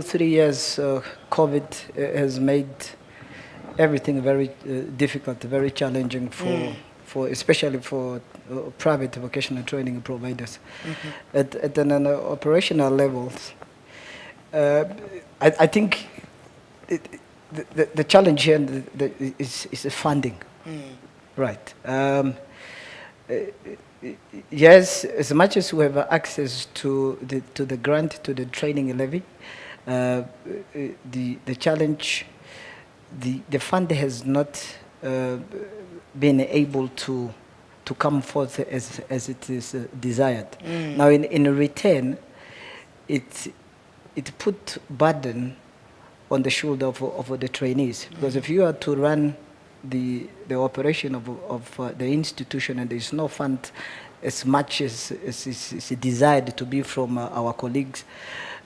3 years, COVID has made everything very difficult, very challenging for especially for private vocational training providers. At an operational levels. I think the challenge here is the funding, right? Yes, as much as we have access to the grant, to the training levy, the challenge, the fund has not been able to come forth as it is desired. Now, in return, it put burden on the shoulder of the trainees, because if you are to run the operation of the institution and there is no fund as much as is desired to be from our colleagues,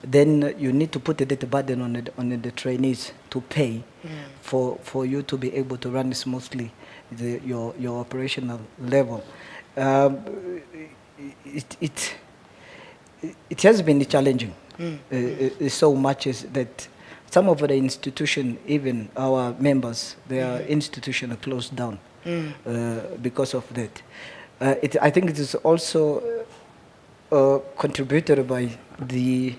then you need to put a little burden on the trainees to pay for you to be able to run smoothly your operational level. It has been challenging so much as that some of the institution, even our members, their institution are closed down because of that. I think it is also contributed by the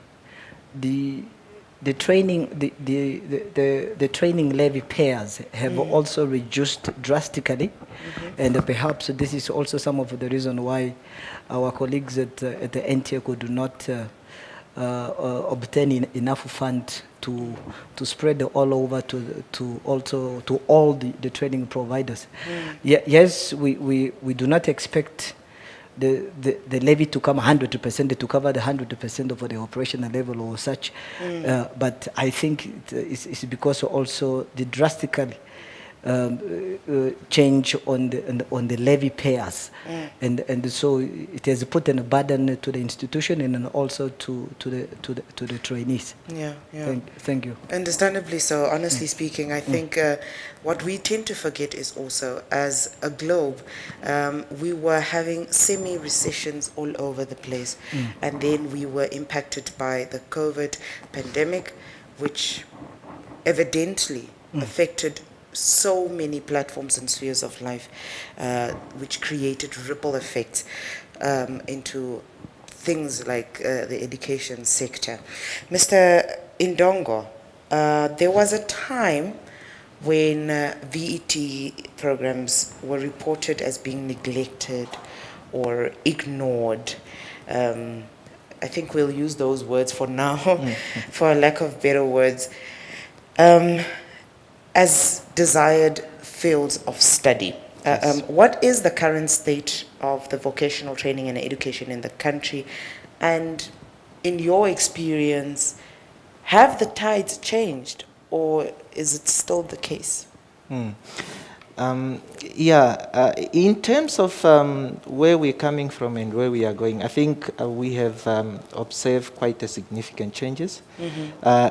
training, the training levy payers have also reduced drastically, and perhaps this is also some of the reason why our colleagues at the NTECO do not obtain enough fund to spread all over to all the training providers. Yes, we do not expect the levy to come 100% to cover the 100% of the operational level or such, but I think it's because also the drastical change on the levy payers, and so it has put a burden to the institution and also to the trainees. Thank you. Understandably so. Honestly speaking, I think what we tend to forget is also, as a globe, we were having semi-recessions all over the place, and then we were impacted by the COVID pandemic, which evidently affected so many platforms and spheres of life, which created ripple effects into things like the education sector. Mr. Indongo, there was a time when VET programs were reported as being neglected or ignored. I think we'll use those words for now, for lack of better words, as desired fields of study. What is the current state of the vocational training and education in the country? And in your experience, have the tides changed, or is it still the case? In terms of where we're coming from and where we are going, I think we have observed quite a significant changes.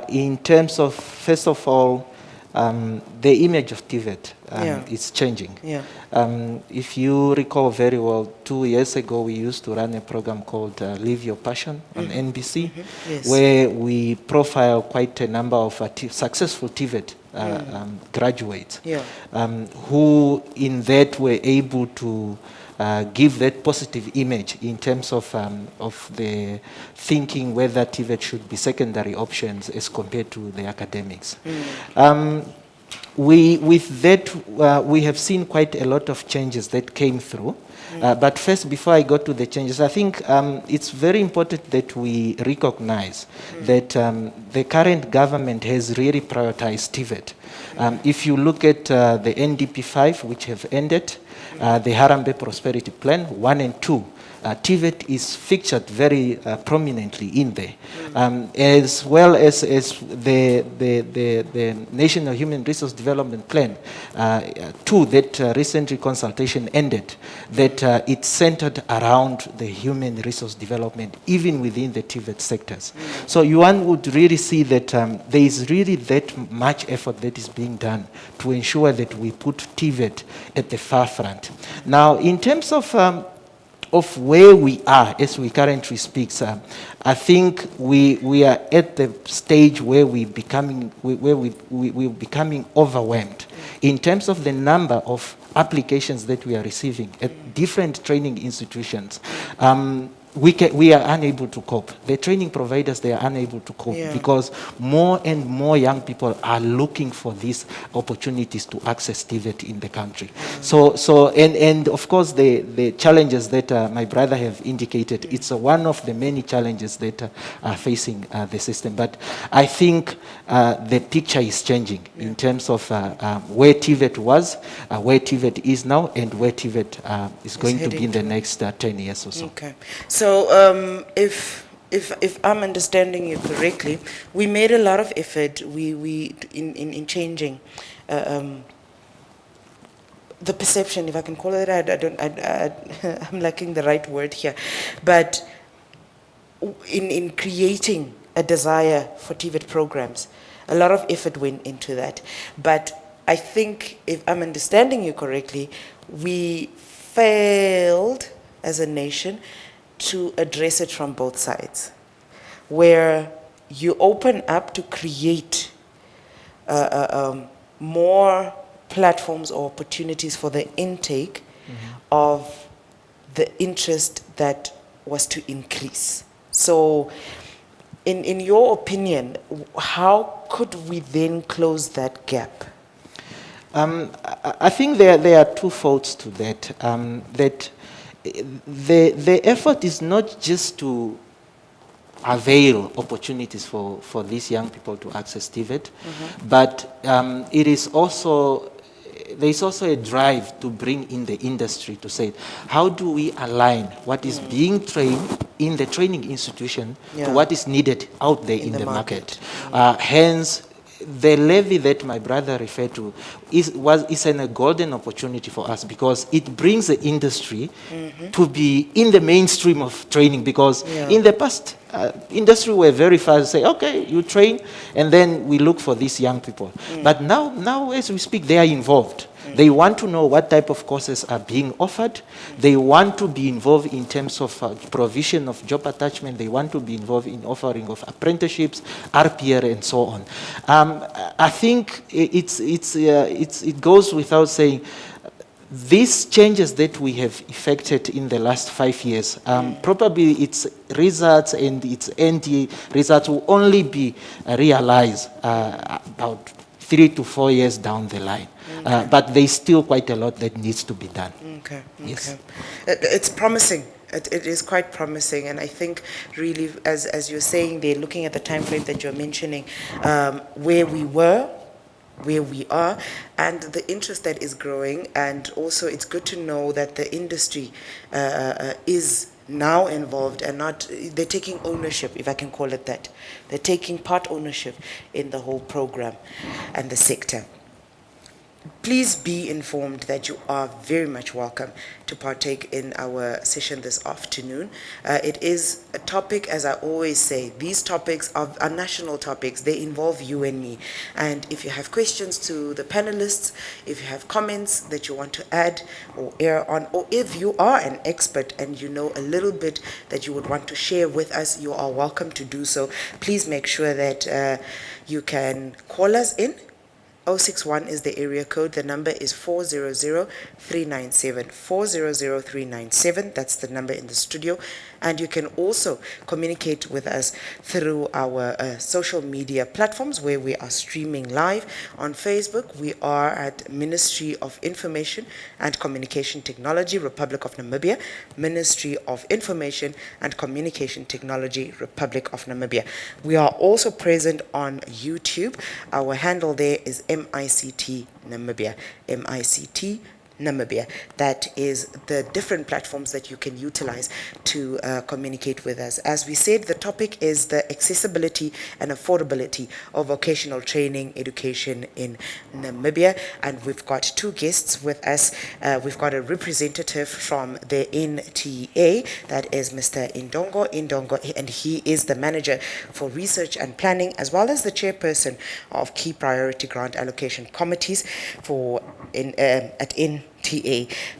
In terms of, first of all, the image of TVET is changing. If you recall very well, 2 years ago we used to run a program called Live Your Passion on NBC, where we profile quite a number of successful TVET graduates who in that were able to give that positive image in terms of the thinking whether TVET should be secondary options as compared to the academics. With that, we have seen quite a lot of changes that came through. But first, before I go to the changes, I think it's very important that we recognize that the current government has really prioritized TVET. If you look at the NDP 5, which have ended, the Harambee Prosperity Plan 1 and 2, TVET is featured very prominently in there, as well as the National Human Resource Development Plan 2 that recently consultation ended, that it's centered around the human resource development, even within the TVET sectors. So one would really see that there is really that much effort that is being done to ensure that we put TVET at the forefront. Now, in terms of of where we are as we currently speak, sir, I think we are at the stage where we're becoming overwhelmed in terms of the number of applications that we are receiving at different training institutions. We are unable to cope. The training providers, they are unable to cope because more and more young people are looking for these opportunities to access TVET in the country. And of course the challenges that my brother have indicated, it's one of the many challenges that are facing the system. But I think the picture is changing in terms of where TVET was, where TVET is now, and where TVET is going to be in the next 10 years or so. Okay. So if I'm understanding you correctly, we made a lot of effort in changing the perception, if I can call it that. I'm lacking the right word here, but in creating a desire for TVET programs, a lot of effort went into that. But I think, if I'm understanding you correctly, we failed as a nation to address it from both sides, where you open up to create more platforms or opportunities for the intake of the interest that was to increase. So in your opinion, how could we then close that gap? I think there are two faults to that. That the effort is not just to avail opportunities for these young people to access TVET, but it is also, there is also a drive to bring in the industry to say, how do we align what is being trained in the training institution to what is needed out there in the market. Hence, the levy that my brother referred to is a golden opportunity for us, because it brings the industry to be in the mainstream of training, because in the past, industry were very fast to say, okay, you train, and then we look for these young people. But now as we speak, they are involved. They want to know what type of courses are being offered. They want to be involved in terms of provision of job attachment. They want to be involved in offering of apprenticeships, RPR, and so on. I think it goes without saying, these changes that we have effected in the last 5 years, probably its results and its end results will only be realized about 3 to 4 years down the line. But there's still quite a lot that needs to be done. Okay. Yes. It's promising. It is quite promising, and I think really, as you're saying, they're looking at the time frame that you're mentioning, where we were, where we are, and the interest that is growing. And also, it's good to know that the industry is now involved, and they're taking ownership, if I can call it that. They're taking part ownership in the whole program and the sector. Please be informed that you are very much welcome to partake in our session this afternoon. It is a topic, as I always say, these topics are national topics. They involve you and me. And if you have questions to the panelists, if you have comments that you want to add or air on, or if you are an expert and you know a little bit that you would want to share with us, you are welcome to do so. Please make sure that you can call us in. 061 is the area code. The number is 400-397. 400-397. That's the number in the studio. And you can also communicate with us through our social media platforms, where we are streaming live. On Facebook, we are at Ministry of Information and Communication Technology, Republic of Namibia. Ministry of Information and Communication Technology, Republic of Namibia. We are also present on YouTube. Our handle there is MICT Namibia. MICT Namibia. That is the different platforms that you can utilize to communicate with us. As we said, the topic is the accessibility and affordability of vocational training education in Namibia, and we've got two guests with us. We've got a representative from the NTA, that is Mr. Indongo, and he is the manager for research and planning, as well as the chairperson of key priority grant allocation committees at NTA.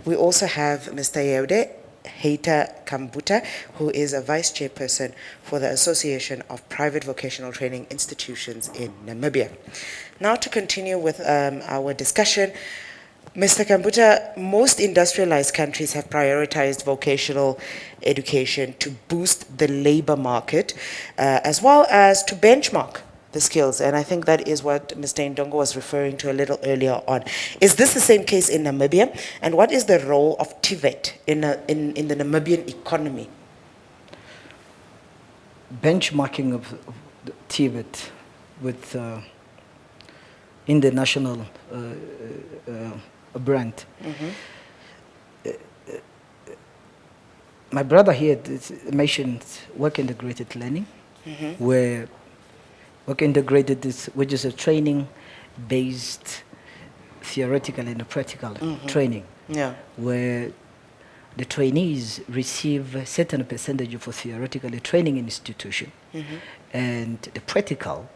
We also have Mr. Yaude Heita Kambuta, who is a vice chairperson for the Association of Private Vocational Training Institutions in Namibia. Now to continue with our discussion, Mr. Kambuta, most industrialized countries have prioritized vocational education to boost the labor market, as well as to benchmark the skills. And I think that is what Mr. Ndongo was referring to a little earlier on. Is this the same case in Namibia? And what is the role of TVET in the Namibian economy? Benchmarking of the TVET with international brand. My brother here mentioned work integrated learning, where work integrated is, which is a training based theoretical and practical training, where the trainees receive a certain percentage for theoretical training institution, and the practical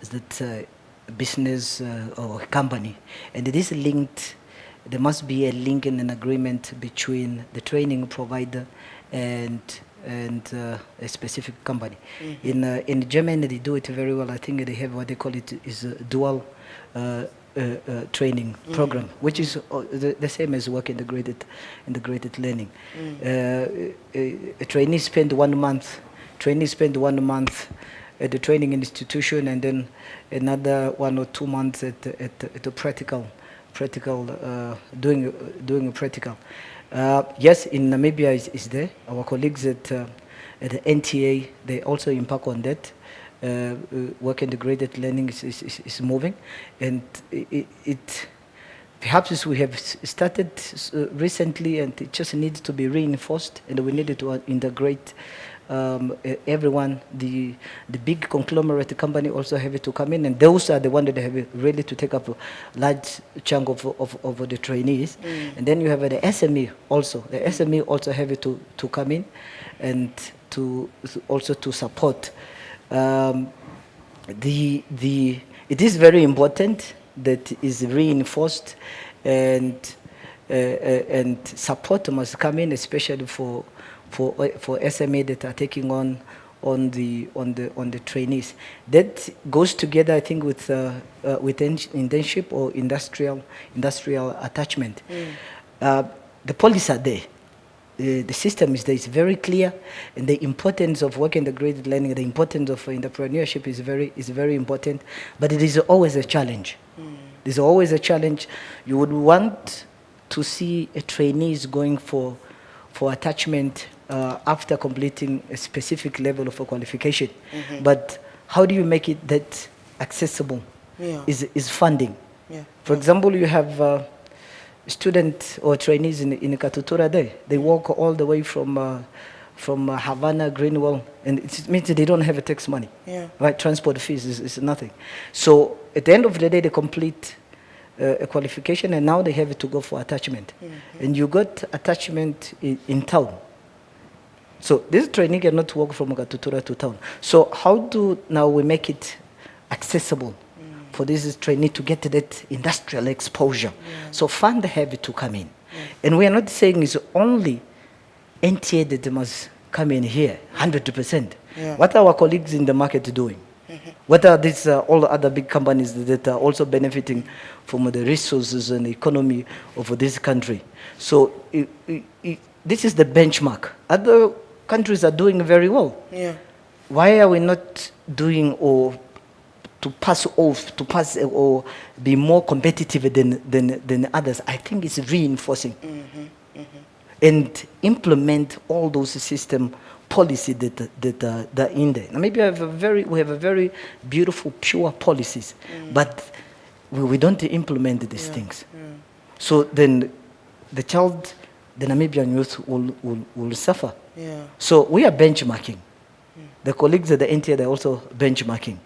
is that business or company, and it is linked. There must be a link and an agreement between the training provider and a specific company. In Germany, they do it very well. I think they have what they call it is a dual training program, which is the same as work integrated learning. A trainee spend 1 month. Trainees spend 1 month at the training institution, and then another 1 or 2 months at the practical doing a practical. Yes, in Namibia is there. Our colleagues at the NTA, they also impact on that. Work integrated learning is moving, and it perhaps we have started recently, and it just needs to be reinforced, and we needed to integrate everyone. The big conglomerate company also have to come in, and those are the ones that have really to take up a large chunk of the trainees. And then you have the SME also. The SME also have to come in and to also to support. It is very important that is reinforced, and support must come in, especially for SME that are taking on the trainees. That goes together, I think, with internship or industrial attachment. The policies are there. The system is there. It's very clear, and the importance of work integrated learning, the importance of entrepreneurship is very important. But it is always a challenge. There's always a challenge. You would want to see a trainees going for attachment after completing a specific level of qualification. But how do you make it that accessible? Is funding. For example, you have students or trainees in Katutura there. They walk all the way from Havana, Greenwell, and it means they don't have a tax money. Right? Transport fees is nothing. So at the end of the day, they complete a qualification, and now they have to go for attachment. And you got attachment in town. So this trainee cannot walk from Katutura to town. So how do now we make it accessible for this trainee to get that industrial exposure? So fund have to come in. And we are not saying it's only NTA that must come in here, 100%. What are our colleagues in the market doing? What are these all the other big companies that are also benefiting from the resources and the economy of this country? So this is the benchmark. Other countries are doing very well. Why are we not doing or to pass or be more competitive than others? I think it's reinforcing and implement all those system policy that are in there. Now, maybe we have a very beautiful, pure policies, but we don't implement these things. So then the Namibian youth will suffer. So we are benchmarking. The colleagues at the NTA, they're also benchmarking.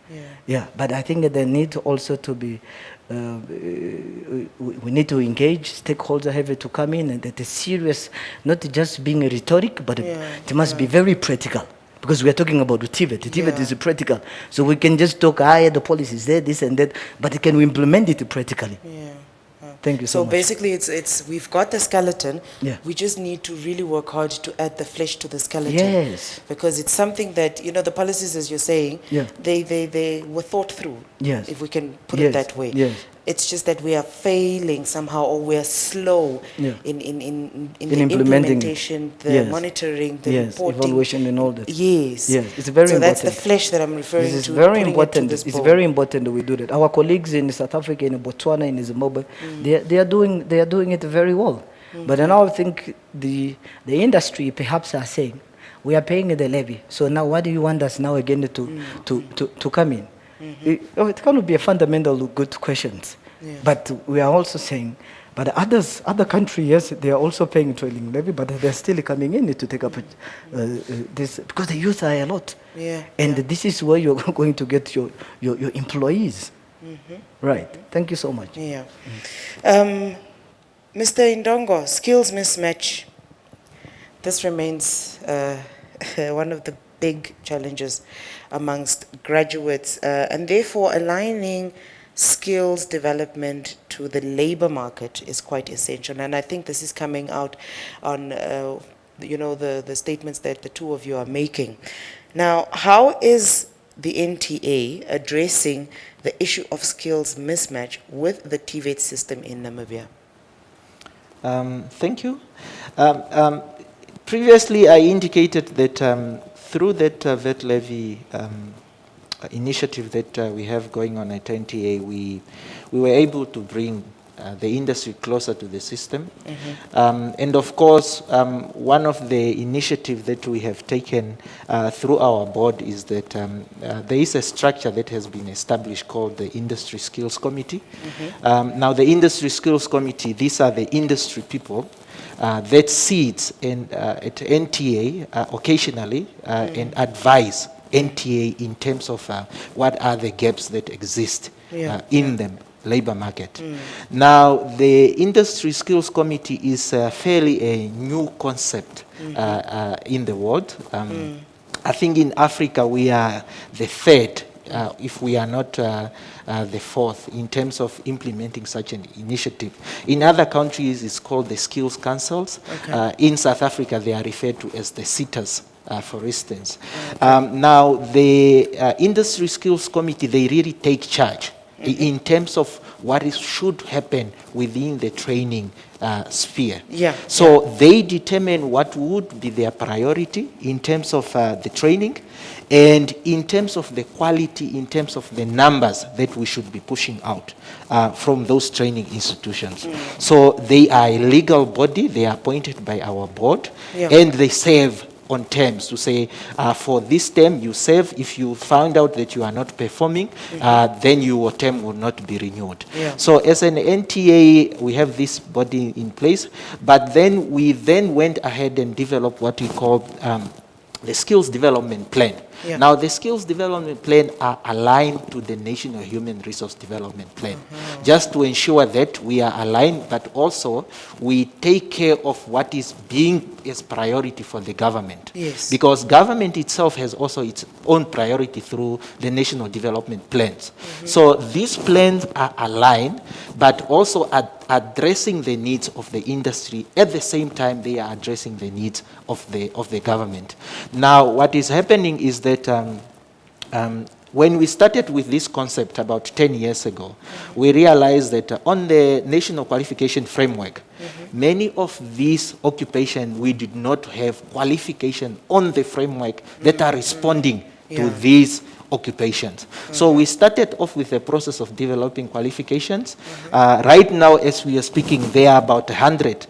But I think that they need also to be, we need to engage, stakeholders have to come in, and that is serious, not just being a rhetoric, but it must be very practical. Because we are talking about the TVET. The TVET is practical. So we can just talk, the policy is there, this and that, but can we implement it practically? Thank you so much. basically, it's we've got the skeleton. Yeah. We just need to really work hard to add the flesh to the skeleton. Yes. Because it's something that, the policies, as you're saying, Yeah. they were thought through. Yes. If we can put Yes. it that way. Yes. It's just that we are failing somehow, or we are slow Yeah. in In the implementing it. implementation, the Yes. monitoring, the Yes, reporting. evaluation and all that. Yes. Yes, it's very So that's the important. flesh that I'm referring This is to. very putting it to important. this It's bowl. very important that we do that. Our colleagues in South Africa, in Botswana, in Zimbabwe, they are doing it very well. But now I think the industry perhaps are saying, we are paying the levy. So now what do you want us now again to come in? It cannot be a fundamental good questions. Yeah. But we are also saying, but other countries, yes, they are also paying trailing levy, but they're still coming in to take up this, because the youth are a lot. Yeah, And yeah. this is where you're going to get your employees. Right. Thank you so much. Yeah. Mr. Indongo, skills mismatch. This remains one of the big challenges amongst graduates, and therefore aligning skills development to the labor market is quite essential. And I think this is coming out on the statements that the two of you are making. Now, how is the NTA addressing the issue of skills mismatch with the TVET system in Namibia? Thank you. Previously, I indicated that through that VAT levy initiative that we have going on at NTA, we were able to bring the industry closer to the system. And of course, one of the initiatives that we have taken through our board is that there is a structure that has been established called the Industry Skills Committee. Now, the Industry Skills Committee, these are the industry people that sits at NTA occasionally and advise NTA in terms of what are the gaps that exist in the labor market. Now, the Industry Skills Committee is fairly a new concept in the world. I think in Africa we are the third, if we are not the fourth, in terms of implementing such an initiative. In other countries, it's called the Skills Councils. In South Africa, they are referred to as the SITAs. For instance. Now, the Industry Skills Committee, they really take charge in terms of what should happen within the training sphere. So they determine what would be their priority in terms of the training and in terms of the quality, in terms of the numbers that we should be pushing out from those training institutions. So they are a legal body, they are appointed by our board, and they serve on terms to say, for this term you serve, if you find out that you are not performing, then your term will not be renewed. So as an NTA, we have this body in place, but then we went ahead and developed what we call the skills development plan. Now, the skills development plan are aligned to the National Human Resource Development Plan, just to ensure that we are aligned, but also we take care of what is being as priority for the government. Because government itself has also its own priority through the National Development Plans. So these plans are aligned, but also addressing the needs of the industry. At the same time, they are addressing the needs of the government. Now, what is happening is that when we started with this concept about 10 years ago, we realized that on the National Qualification Framework, many of these occupations, we did not have qualification on the framework that are responding to these occupations. So we started off with a process of developing qualifications. Right now, as we are speaking, there are about 100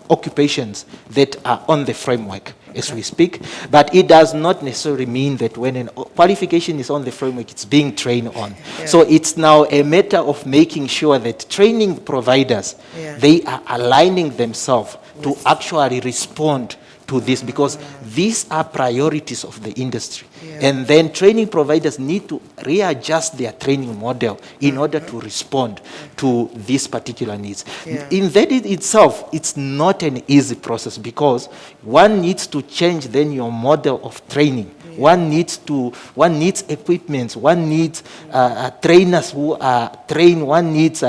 occupations that are on the framework as we speak, but it does not necessarily mean that when a qualification is on the framework, it's being trained on. So it's now a matter of making sure that training providers, they are aligning themselves to actually respond to this, because these are priorities of the industry. Yeah. And then training providers need to readjust their training model in order to respond to these particular needs. Yeah. In that itself, it's not an easy process, because one needs to change then your model of training. One needs equipment, one needs trainers who are trained, one needs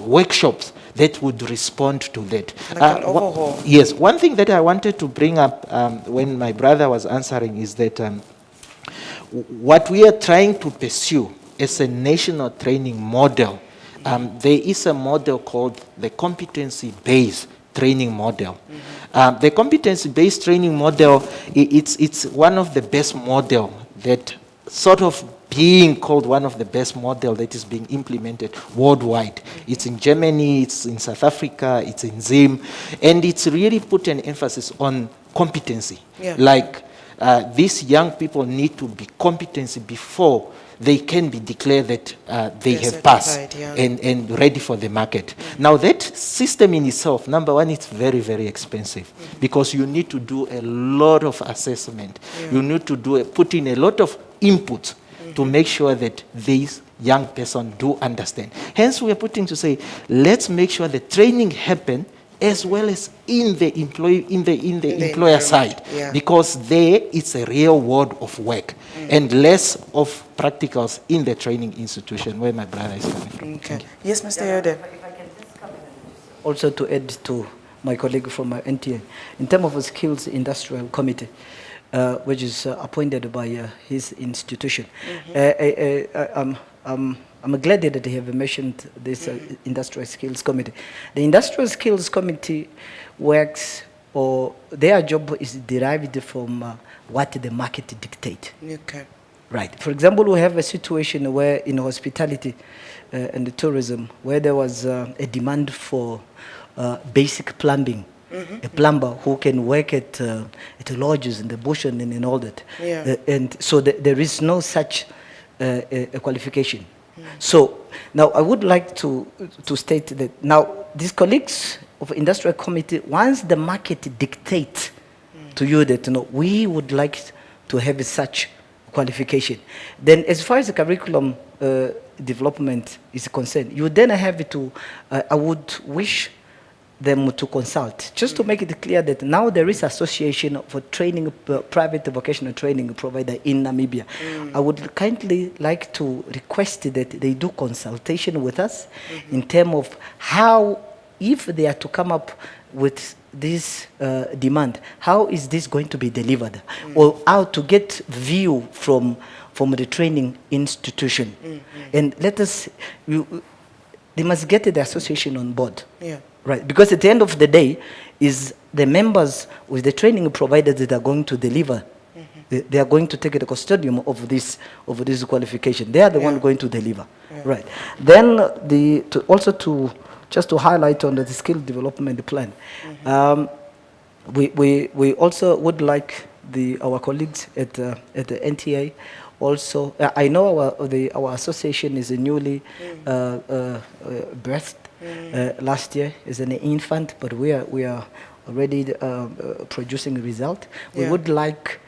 workshops that would respond to that. Like an overhaul. Yes, one thing that I wanted to bring up when my brother was answering is that what we are trying to pursue as a national training model, there is a model called the competency-based training model. The competency-based training model, it's one of the best model that sort of being called one of the best model that is being implemented worldwide. It's in Germany, it's in South Africa, it's in Zim, and it's really put an emphasis on competency. Yeah. Like these young people need to be competency before they can be declared that they They're have passed certified, yeah. and ready for the market. Now that system in itself, number one, it's very, very expensive, because you need to do a lot of assessment. You need to put in a lot of input to make sure that these young person do understand. Hence, we are putting to say, let's make sure the training happen as well as in the employer side, yeah. because there it's a real world of work and less of practicals in the training institution where my brother is coming from. Okay. Yes, Mr. Yode. If I can just come in also to add to my colleague from NTA, in terms of a skills industrial committee, which is appointed by his institution. I'm glad that they have mentioned this industrial skills committee. The industrial skills committee works, or their job is derived from what the market dictates. Okay. Right. For example, we have a situation where in hospitality and the tourism, where there was a demand for basic plumbing. A plumber who can work at the lodges in the bush and all that. Yeah. And so there is no such a qualification. So now I would like to state that now these colleagues of industrial committee, once the market dictates to you that we would like to have such qualification, then as far as the curriculum development is concerned, you then have to, I would wish them to consult, just to make it clear that now there is association for training, private vocational training provider in Namibia. I would kindly like to request that they do consultation with us in terms of how, if they are to come up with this demand, how is this going to be delivered, or how to get view from the training institution. And let us, they must get the association on board. Yeah. Right, because at the end of the day, is the members with the training providers that are going to deliver. They are going to take the custodian of this qualification. They are the one going to deliver. Right. Then just to highlight on the skill development plan, we also would like our colleagues at the NTA. Also, I know our association is newly birthed. Last year as an infant, but we are already producing a result. We would like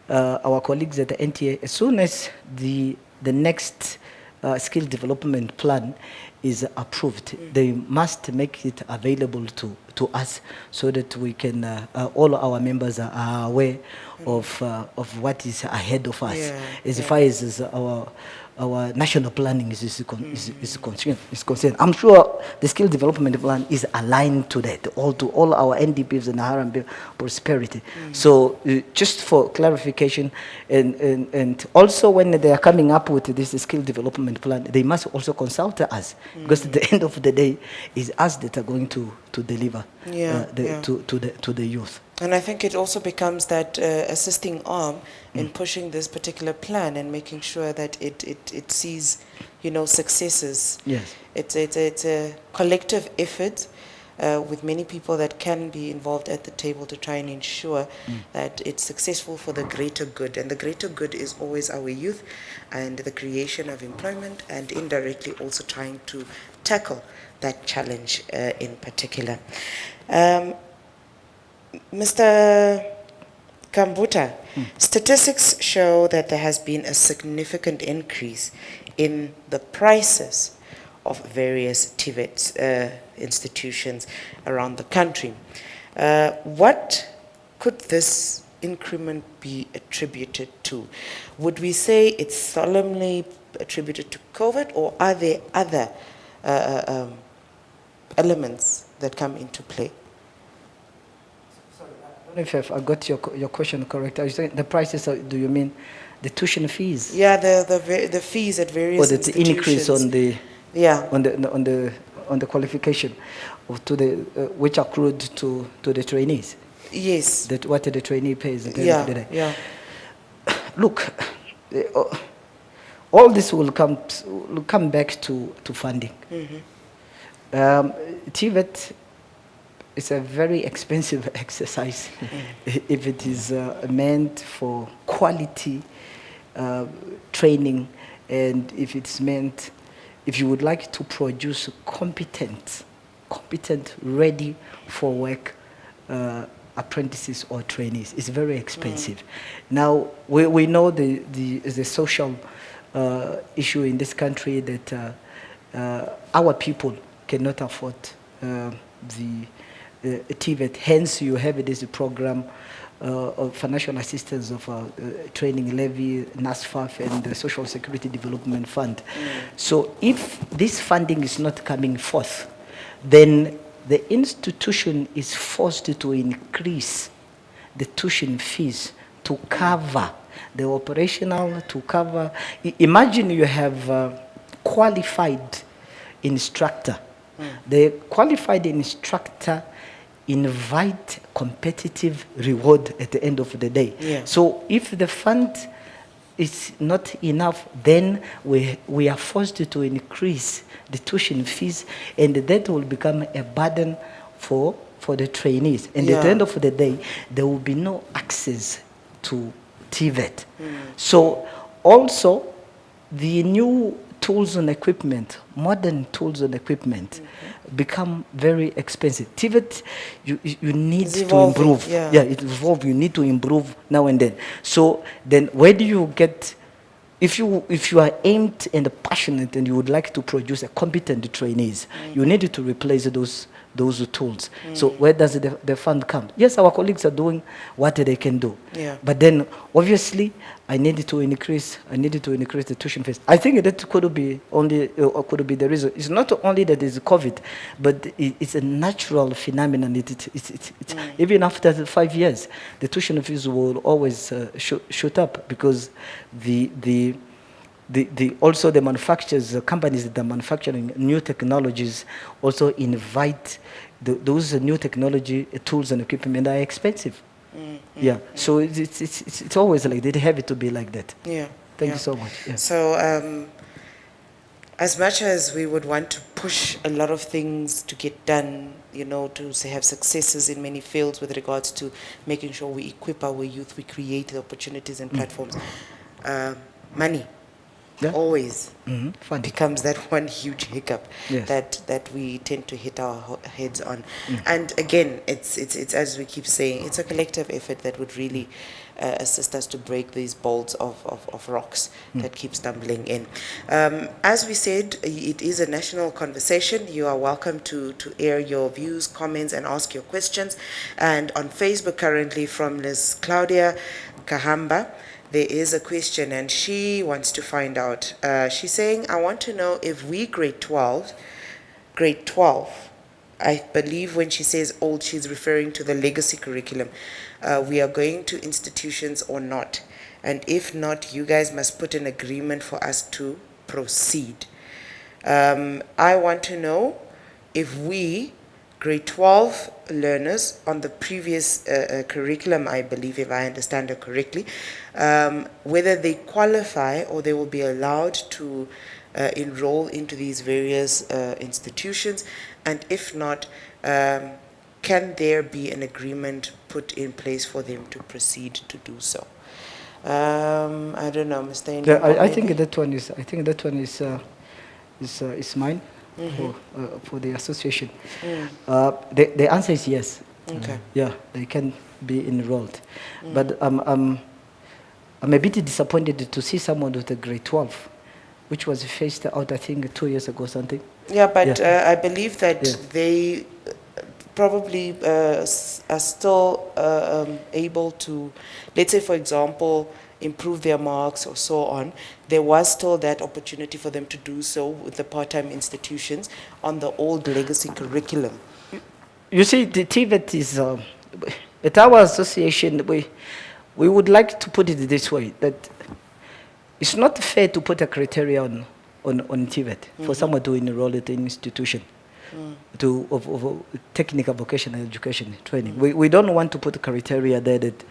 our colleagues at the NTA, as soon as the next skill development plan is approved, they must make it available to us, so that we can all our members are aware of what is ahead of us, as far as our national planning is concerned. I'm sure the skill development plan is aligned to that, to all our NDPs and Harambe prosperity. So just for clarification, and also when they are coming up with this skill development plan, they must also consult us, because at the end of the day, it's us that are going to deliver to the youth. And I think it also becomes that assisting arm in pushing this particular plan and making sure that it sees, successes. Yes. It's a collective effort with many people that can be involved at the table to try and ensure that it's successful for the greater good. And the greater good is always our youth and the creation of employment, and indirectly also trying to tackle that challenge in particular. Mr. Kambuta, statistics show that there has been a significant increase in the prices of various TVET institutions around the country. What could this increment be attributed to? Would we say it's solemnly attributed to COVID, or are there other elements that come into play? Sorry, I don't know if I got your question correct. Are you saying the prices? Do you mean the tuition fees? Yeah, the fees at various or institutions. the increase on the yeah on the qualification of to the which accrued to the trainees. Yes. That what the trainee pays at the Yeah. end of the day. Yeah. Look, all this will come back to funding. TVET is a very expensive exercise if it is meant for quality training, and if it's meant, if you would like to produce competent, ready for work apprentices or trainees, it's very expensive. Now, we know the social issue in this country that our people cannot afford the TVET. Hence, you have this program of financial assistance of training levy, NASFAF, and the Social Security Development Fund. So if this funding is not coming forth, then the institution is forced to increase the tuition fees to cover the operational, to cover. Imagine you have a qualified instructor. The qualified instructor invite competitive reward at the end of the day. Yeah. So if the fund is not enough, then we are forced to increase the tuition fees, and that will become a burden for the trainees. And at the end of the day, there will be no access to TVET. So also the new tools and equipment, modern tools and equipment, become very expensive. TVET, you need to improve. Yeah, it's evolved. You need to improve now and then. So then, where do you get? If you are aimed and passionate and you would like to produce a competent trainees, you need to replace those tools. So where does the fund come? Yes, our colleagues are doing what they can do. Yeah. But then obviously I needed to increase the tuition fees. I think that could be the reason. It's not only that it's COVID, but it's a natural phenomenon. Even after 5 years, the tuition fees will always shoot up, because also the manufacturers, the companies that are manufacturing new technologies also invite those new technology tools and equipment are expensive. So it's always like that. They have it to be like that. Thank you so much. So as much as we would want to push a lot of things to get done, to have successes in many fields with regards to making sure we equip our youth, we create the opportunities and platforms, money always becomes that one huge hiccup that we tend to hit our heads on. And again, it's as we keep saying, it's a collective effort that would really assist us to break these bolts of rocks that keep stumbling in. As we said, it is a national conversation. You are welcome to air your views, comments, and ask your questions. And on Facebook currently, from Ms. Claudia Kahamba, there is a question, and she wants to find out. She's saying, I want to know if we grade 12, I believe when she says old, she's referring to the legacy curriculum, we are going to institutions or not. And if not, you guys must put an agreement for us to proceed. I want to know if we, grade 12 learners on the previous curriculum, I believe, if I understand her correctly, whether they qualify or they will be allowed to enroll into these various institutions, and if not, can there be an agreement put in place for them to proceed to do so? I don't know, Mr. Yeah, I think that one is mine. For the association. The answer is yes. Okay. Yeah, they can be enrolled. But I'm a bit disappointed to see someone with a grade 12, which was phased out, I think, 2 years ago, something. Yeah, but Yeah. I believe that Yeah. they probably are still able to, let's say, for example, improve their marks or so on. There was still that opportunity for them to do so with the part-time institutions on the old legacy curriculum. You see, the TVET is, at our association, we would like to put it this way, that it's not fair to put a criteria on TVET for someone to enroll at an institution of technical vocational education training. We don't want to put a criteria there that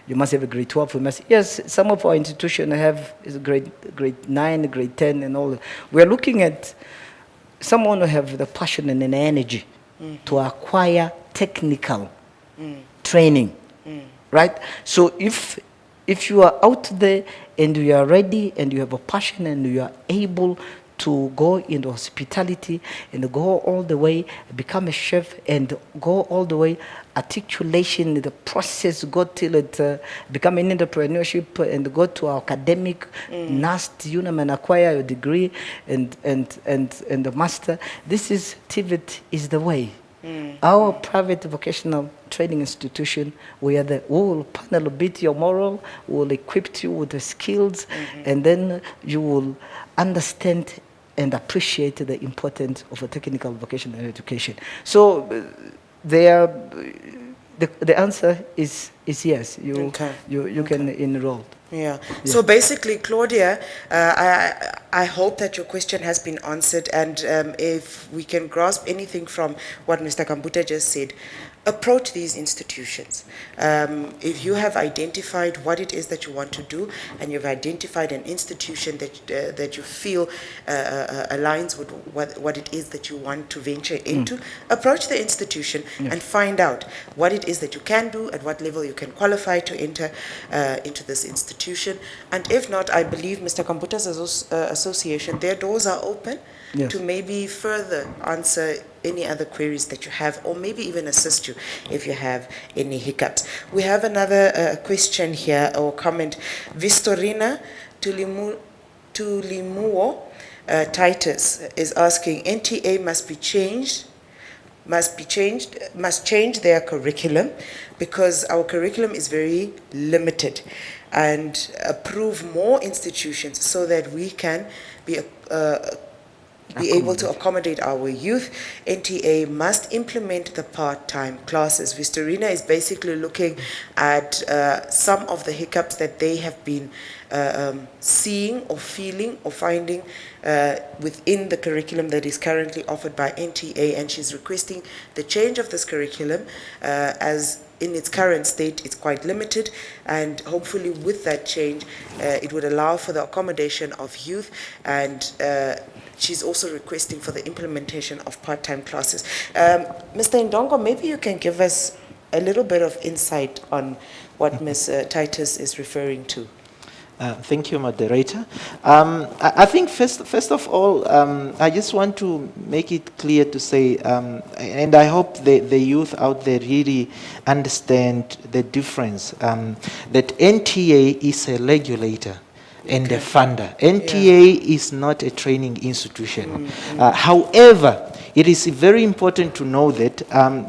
you must have a grade 12. Yes, some of our institutions have grade 9, grade 10 and all. We're looking at someone who have the passion and an energy to acquire technical training, right? So if you are out there and you are ready and you have a passion and you are able to go into hospitality and go all the way, become a chef and go all the way, articulation, the process, go till it become an entrepreneurship and go to our academic, NAST, and acquire a degree and the master. This is, TVET is the way. Our private vocational training institution, we will panel beat your moral, we will equip you with the skills, and then you will understand and appreciate the importance of a technical vocational education. So the answer is yes, you can enroll. Yeah. So basically, Claudia, I hope that your question has been answered, and if we can grasp anything from what Mr. Kambuta just said, approach these institutions. If you have identified what it is that you want to do, and you've identified an institution that you feel aligns with what it is that you want to venture into, approach the institution and find out what it is that you can do, at what level you can qualify to enter into this institution. And if not, I believe Mr. Kambuta's association, their doors are open to maybe further answer any other queries that you have, or maybe even assist you if you have any hiccups. We have another question here, or comment. Vistorina Tulimuo Titus is asking, NTA must change their curriculum, because our curriculum is very limited, and approve more institutions so that we can be able to accommodate our youth. NTA must implement the part-time classes. Vistorina is basically looking at some of the hiccups that they have been seeing or feeling or finding within the curriculum that is currently offered by NTA, and she's requesting the change of this curriculum as in its current state, it's quite limited, and hopefully with that change, it would allow for the accommodation of youth, and she's also requesting for the implementation of part-time classes. Mr. Ndongo, maybe you can give us a little bit of insight on what Ms. Titus is referring to. Thank you, moderator. I think first of all, I just want to make it clear to say, and I hope the youth out there really understand the difference, that NTA is a regulator and a funder. NTA is not a training institution. However, it is very important to know that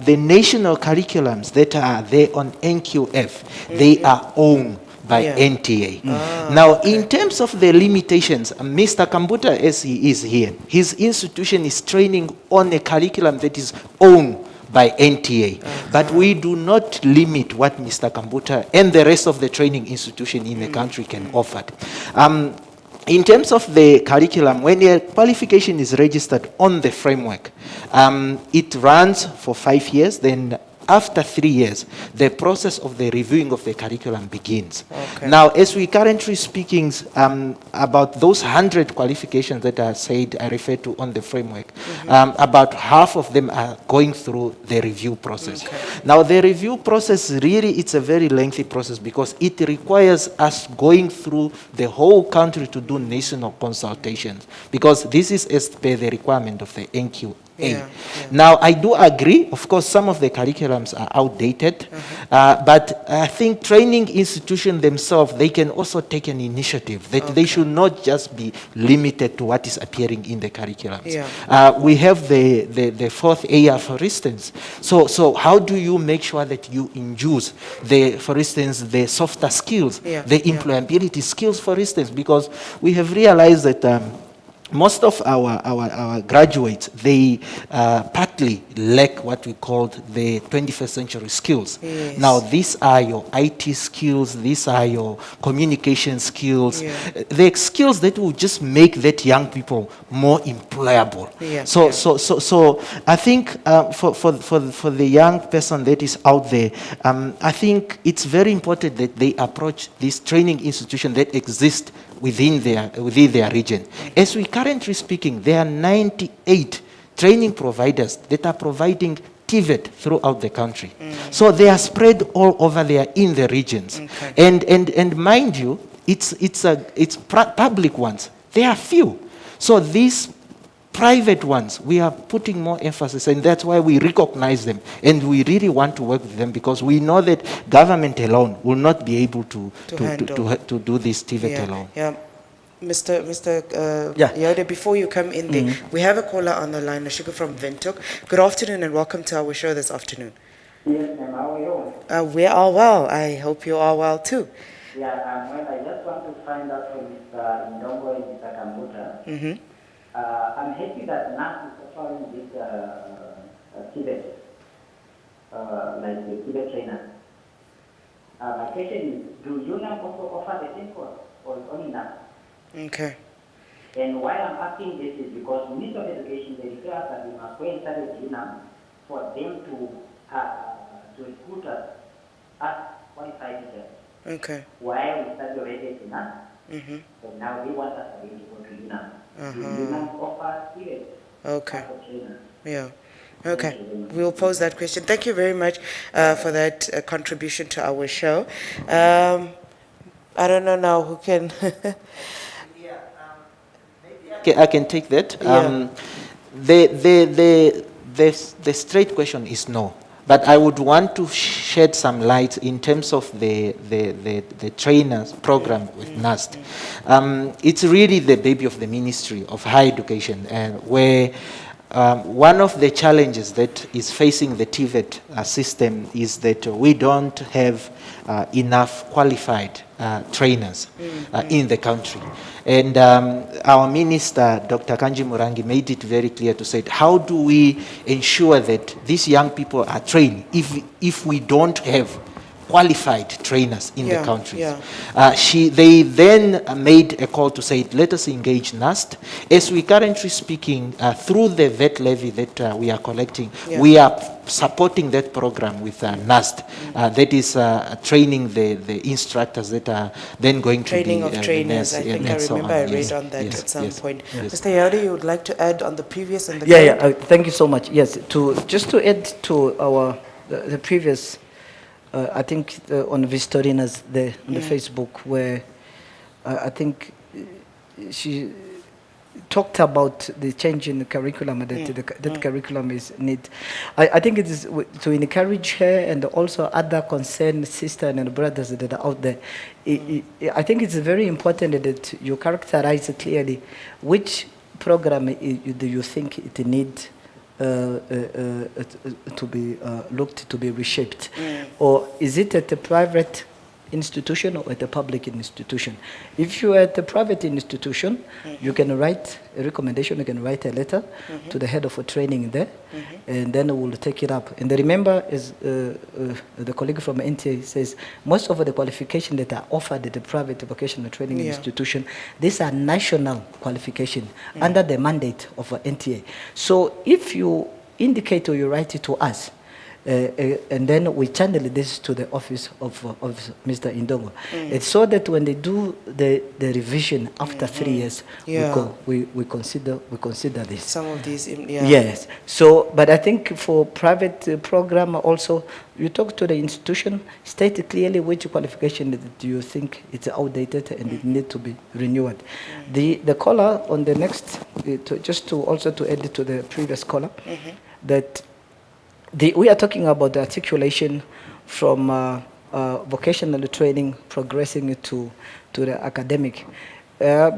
the national curriculums that are there on NQF, they are owned by NTA. Now, in terms of the limitations, Mr. Kambuta, as he is here, his institution is training on a curriculum that is owned by NTA. But we do not limit what Mr. Kambuta and the rest of the training institution in the country can offer. In terms of the curriculum, when a qualification is registered on the framework, it runs for 5 years, then after 3 years, the process of the reviewing of the curriculum begins. Now, as we currently speaking about those 100 qualifications that are said, I refer to on the framework, about half of them are going through the review process. Now, the review process, really, it's a very lengthy process, because it requires us going through the whole country to do national consultations, because this is as per the requirement of the NQA. Now, I do agree, of course, some of the curriculum curriculums are outdated. But I think training institutions themselves, they can also take an initiative that they should not just be limited to what is appearing in the curriculums. We have the fourth AR, for instance. So how do you make sure that you induce for instance, the softer skills, the employability skills, for instance, because we have realized that most of our graduates, they partly lack what we called the 21st century skills. Yes. Now, these are your IT skills, these are your communication skills, the skills that will just make that young people more employable. So I think for the young person that is out there, I think it's very important that they approach this training institution that exists within their region. As we currently speaking, there are 98 training providers that are providing TVET throughout the country. So they are spread all over there in the regions. And mind you, it's public ones. There are few. So these private ones, we are putting more emphasis, and that's why we recognize them, and we really want to work with them, because we know that government alone will not be able to do this TVET alone. Mr. Yode, before you come in there, we have a caller on the line, Ashika from Windhoek. Good afternoon and welcome to our show this afternoon. Yes, ma'am, how are you? We are well. I hope you are well too. Yeah, well, I just want to find out from Mr. Ndongo and Mr. Kambuta. I'm happy that NAS is offering this TVET, like the TVET trainer. My question is, do UNAM also offer the same course, or only NAS? Okay. And why I'm asking this is because Minister of Education, they require us that we must go and study with UNAM for them to recruit us as qualified teachers. Okay. While we study already at NAS, so now they want us to go to UNAM. UNAM offers TVET. Okay. Okay, we'll pose that question. Thank you very much for that contribution to our show. I don't know now who can. I can take that. The straight question is no. But I would want to shed some light in terms of the trainers program with NAST. It's really the baby of the Ministry of Higher Education, and where one of the challenges that is facing the TVET system is that we don't have enough qualified trainers in the country. And our minister, Dr. Kanji Murangi, made it very clear to say, how do we ensure that these young people are trained if we don't have qualified trainers in the country? They then made a call to say, let us engage NAST. As we currently speaking, through the VET levy that we are collecting, we are supporting that program with NAST. That is training the instructors that are then going to be training of trainers. I think I remember I read on that at some point. Mr. Yode, you would like to add on the previous and the current? Thank you so much. Yes, just to add to the previous. I think on Vistorina's on the Facebook, where I think she talked about the change in the curriculum, that curriculum is need. I think it is to encourage her and also other concerned sisters and brothers that are out there. I think it's very important that you characterize clearly which program do you think it needs to be looked to be reshaped, or is it at a private institution or at a public institution? If you are at a private institution, you can write a recommendation, you can write a letter to the head of a training there, and then we'll take it up. And remember, as the colleague from NTA says, most of the qualifications that are offered at the private vocational training institution, these are national qualifications under the mandate of NTA. So if you indicate or you write it to us, and then we channel this to the office of Mr. Ndongo. It's so that when they do the revision after 3 years, we consider this. Some of these, Yes. So, but I think for private program also, you talk to the institution, state clearly which qualification do you think it's outdated and it need to be renewed. The caller on the next, just to also to add to the previous caller, that we are talking about the articulation from vocational training progressing to the academic. Uh,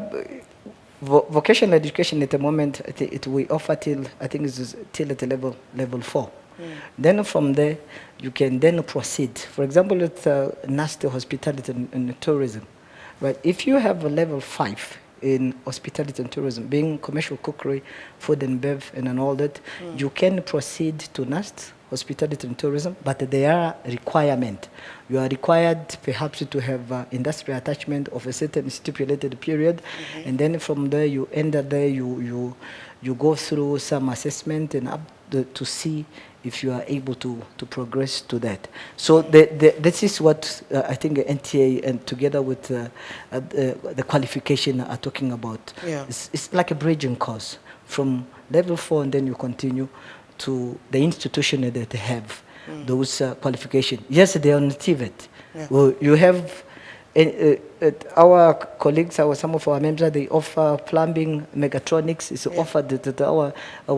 Vocational education at the moment, we offer till, I think it's till at the level 4. Then from there, you can then proceed. For example, it's NAST hospitality and tourism. Right? If you have a level 5 in hospitality and tourism, being commercial cookery, food and bev, and all that, you can proceed to NAST hospitality and tourism, but there are requirements. You are required perhaps to have industrial attachment of a certain stipulated period, and then from there you enter there, you go through some assessment and to see if you are able to progress to that. So this is what I think NTA and together with the qualification are talking about. Yeah. It's like a bridging course from level 4, and then you continue to the institution that they have those qualifications. Yes, they are on TVET. Yeah. Well, you have our colleagues, some of our members, they offer plumbing, mechatronics. It's offered at our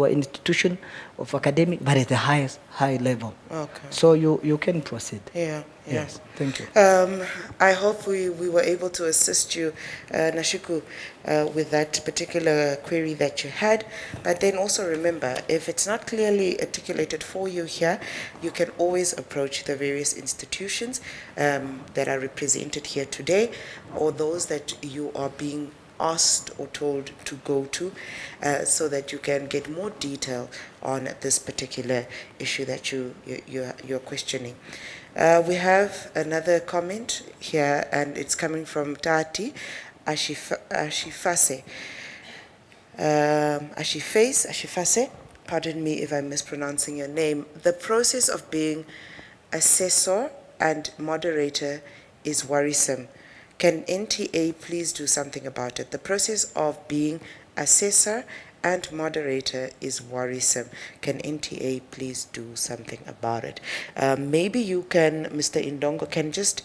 institution of academic, but at the high level. Okay. So you can proceed. Yeah. Yes. Thank you. I hope we were able to assist you, Nashiku, with that particular query that you had. But then also remember, if it's not clearly articulated for you here, you can always approach the various institutions that are represented here today, or those that you are being asked or told to go to, so that you can get more detail on this particular issue that you're questioning. We have another comment here, and it's coming from Tati Ashifase. Ashifase, pardon me if I'm mispronouncing your name. The process of being assessor and moderator is worrisome. Can NTA please do something about it? The process of being assessor and moderator is worrisome. Can NTA please do something about it? Maybe you can, Mr. Indongo, can just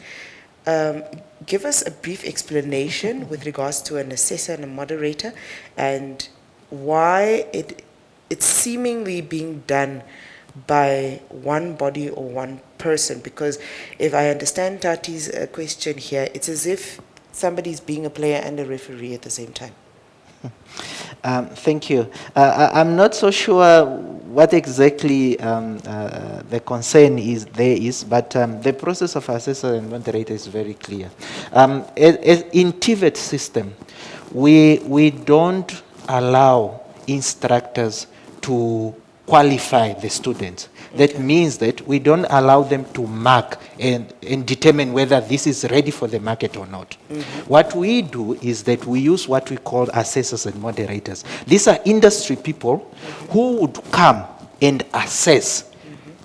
give us a brief explanation with regards to an assessor and a moderator, and why it's seemingly being done by one body or one person. Because if I understand Tati's question here, it's as if somebody's being a player and a referee at the same time. Thank you. I'm not so sure what exactly the concern is, but the process of assessor and moderator is very clear. In TVET system, we don't allow instructors to qualify the students. That means that we don't allow them to mark and determine whether this is ready for the market or not. What we do is that we use what we call assessors and moderators. These are industry people who would come and assess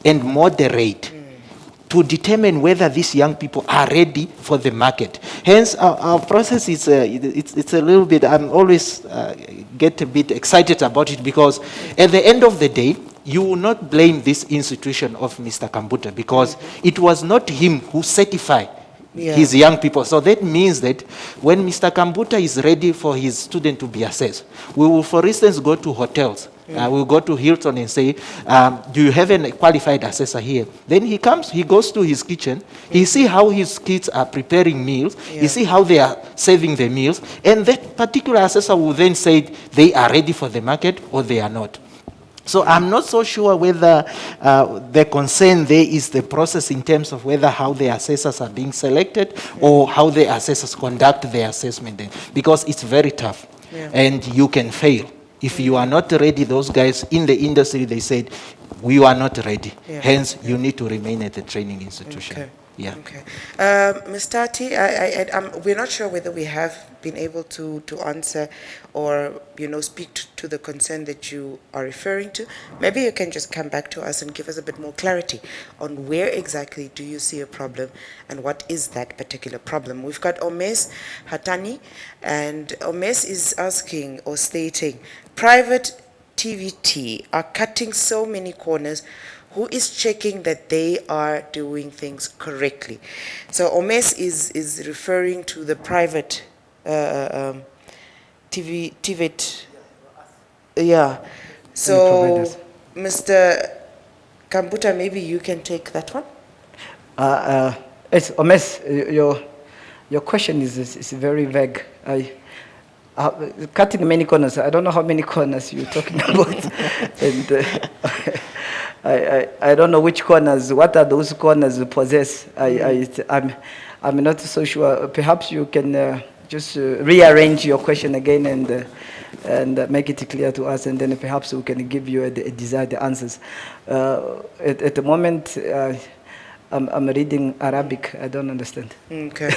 and moderate to determine whether these young people are ready for the market. Hence, our process is it's a little bit, I'm always get a bit excited about it, because at the end of the day, you will not blame this institution of Mr. Kambuta, because it was not him who certified his young people. So that means that when Mr. Kambuta is ready for his student to be assessed, we will, for instance, go to hotels. We'll go to Hilton and say, do you have a qualified assessor here? Then he comes, he goes to his kitchen, he see how his kids are preparing meals, he see how they are serving the meals, and that particular assessor will then say they are ready for the market or they are not. So I'm not so sure whether the concern there is the process in terms of whether how the assessors are being selected or how the assessors conduct their assessment, because it's very tough and you can fail. If you are not ready, those guys in the industry, they said, we are not ready. Hence, you need to remain at the training institution. Okay. Yeah. Okay. Ms. Tati, we're not sure whether we have been able to answer or, speak to the concern that you are referring to. Maybe you can just come back to us and give us a bit more clarity on where exactly do you see a problem and what is that particular problem. We've got Omes Hatani, and Omes is asking or stating, private TVT are cutting so many corners. Who is checking that they are doing things correctly? So Omes is referring to the private TVET. Yeah. So Mr. Kambuta, maybe you can take that one. It's a mess. Your question is very vague. Cutting many corners. I don't know how many corners you're talking about, and I don't know which corners. What are those corners possess? I'm not so sure. Perhaps you can just rearrange your question again and make it clear to us, and then perhaps we can give you the desired answers. At the moment, I'm reading Arabic. I don't understand. Okay.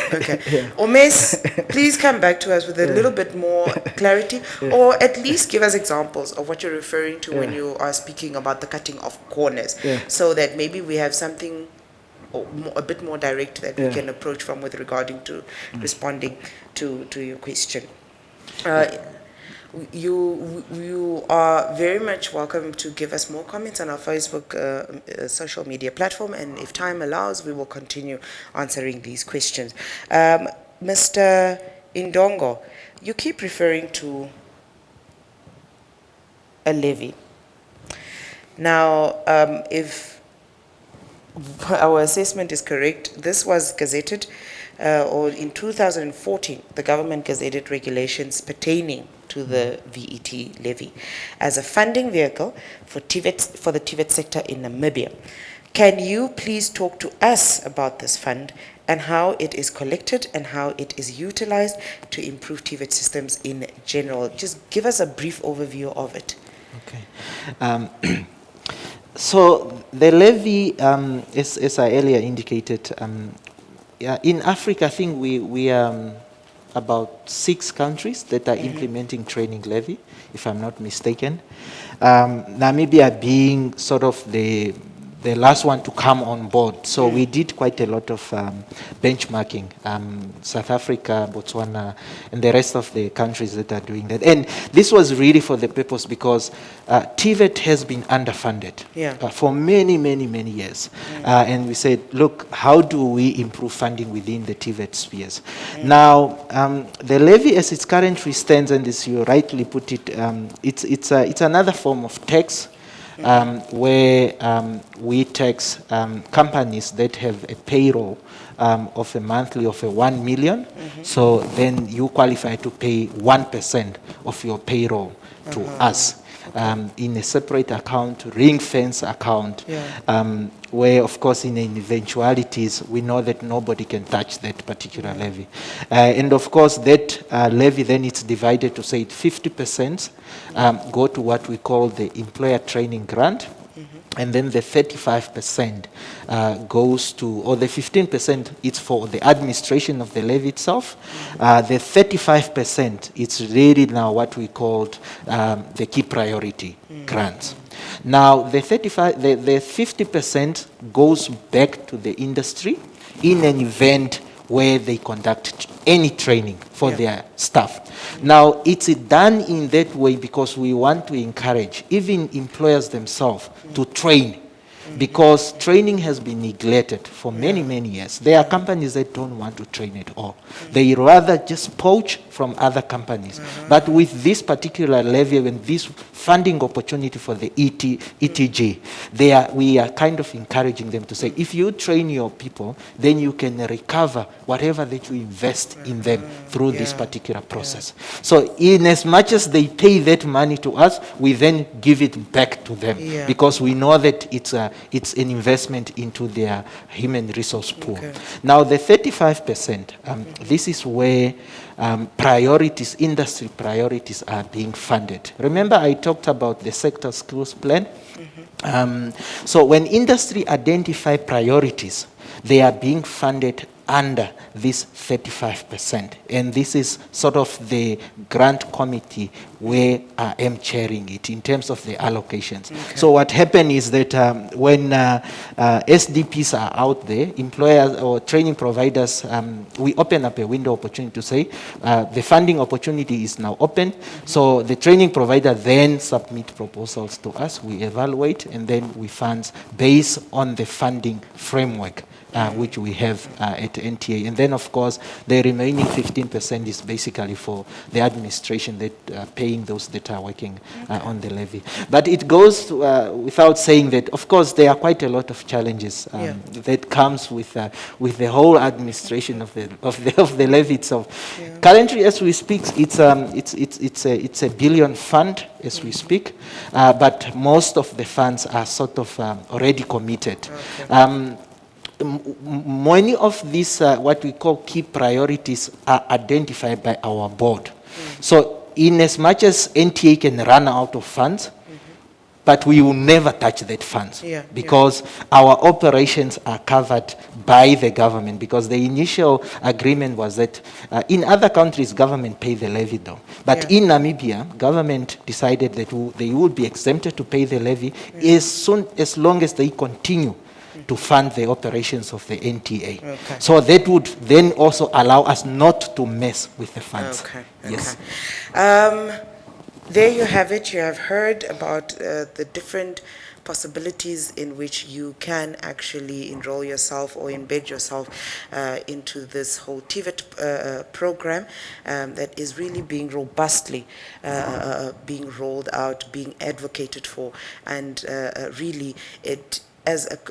Yeah. Omes, please come back to us with a little bit more clarity, or at least give us examples of what you're referring to when you are speaking about the cutting of corners, so that maybe we have something a bit more direct that we can approach from with regarding to responding to your question. You are very much welcome to give us more comments on our Facebook social media platform, and if time allows, we will continue answering these questions. Mr. Indongo, you keep referring to a levy. Now, if our assessment is correct, this was gazetted, or in 2014, the government gazetted regulations pertaining to the VET levy as a funding vehicle for the TVET sector in Namibia. Can you please talk to us about this fund and how it is collected and how it is utilized to improve TVET systems in general? Just give us a brief overview of it. Okay. So the levy, as I earlier indicated, in Africa, I think we are about 6 countries that are implementing training levy, if I'm not mistaken. Namibia being sort of the last one to come on board. So we did quite a lot of benchmarking. South Africa, Botswana, and the rest of the countries that are doing that. And this was really for the purpose because TVET has been underfunded for many, many, many years. And we said, look, how do we improve funding within the TVET spheres? Now, the levy as it currently stands, and as you rightly put it, it's another form of tax. Where we tax companies that have a payroll of a monthly of 1 million. So then you qualify to pay 1% of your payroll to us in a separate account, ring-fence account, where, of course, in eventualities, we know that nobody can touch that particular levy. And, of course, that levy then it's divided to say 50% go to what we call the employer training grant, and then the 35% goes to, or the 15% it's for the administration of the levy itself. The 35% it's really now what we called the key priority grants. Now the 50% goes back to the industry in an event where they conduct any training for their staff. Now, it's done in that way because we want to encourage even employers themselves to train, because training has been neglected for many, many years. There are companies that don't want to train at all. They rather just poach from other companies. But with this particular levy and this funding opportunity for the ETG, we are kind of encouraging them to say, if you train your people, then you can recover whatever that you invest in them through this particular process. So in as much as they pay that money to us, we then give it back to them because we know that it's an investment into their human resource pool. Now the 35%, this is where priorities, industry priorities are being funded. Remember I talked about the sector skills plan? So when industry identify priorities, they are being funded under this 35%. And this is sort of the grant committee where I am chairing it in terms of the allocations. So what happened is that when SDPs are out there, employers or training providers, we open up a window opportunity to say the funding opportunity is now open. So the training provider then submit proposals to us, we evaluate, and then we fund based on the funding framework which we have at NTA. And then, of course, the remaining 15% is basically for the administration that pay paying those that are working on the levy. But it goes without saying that, of course, there are quite a lot of challenges that comes with the whole administration of the levy itself. Yeah. Currently, as we speak, it's a billion fund as we speak, but most of the funds are sort of already committed. Okay. Many of these, what we call key priorities, are identified by our board. So in as much as NTA can run out of funds, but we will never touch that funds because our operations are covered by the government, because the initial agreement was that in other countries, government pay the levy though. But in Namibia, government decided that they would be exempted to pay the levy as long as they continue to fund the operations of the NTA. Okay. So that would then also allow us not to mess with the funds. Okay. Yes. There you have it. You have heard about the different possibilities in which you can actually enroll yourself or embed yourself into this whole TVET program that is really being robustly being rolled out, being advocated for, and really it,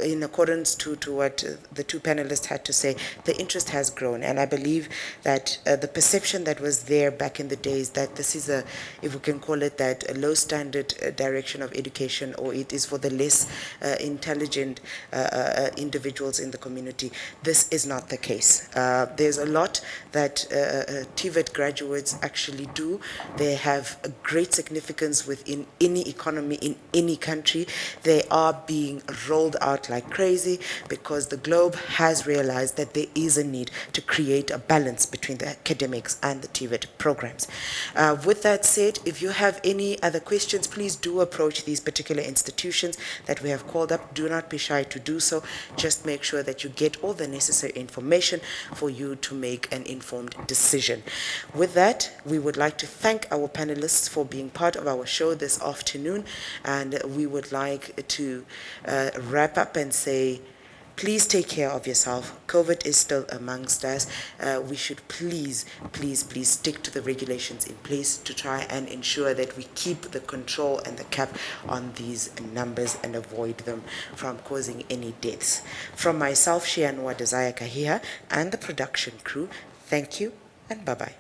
in accordance to what the two panelists had to say, the interest has grown. And I believe that the perception that was there back in the days that this is if we can call it that, a low standard direction of education, or it is for the less intelligent individuals in the community, this is not the case. There's a lot that TVET graduates actually do. They have a great significance within any economy in any country. They are being rolled out like crazy because the globe has realized that there is a need to create a balance between the academics and the TVET programs. With that said, if you have any other questions, please do approach these particular institutions that we have called up. Do not be shy to do so. Just make sure that you get all the necessary information for you to make an informed decision. With that, we would like to thank our panelists for being part of our show this afternoon, and we would like to wrap up and say, please take care of yourself. COVID is still amongst us. We should please stick to the regulations in place to try and ensure that we keep the control and the cap on these numbers and avoid them from causing any deaths. From myself, Shianwa Desire Kahia, and the production crew, thank you and bye-bye.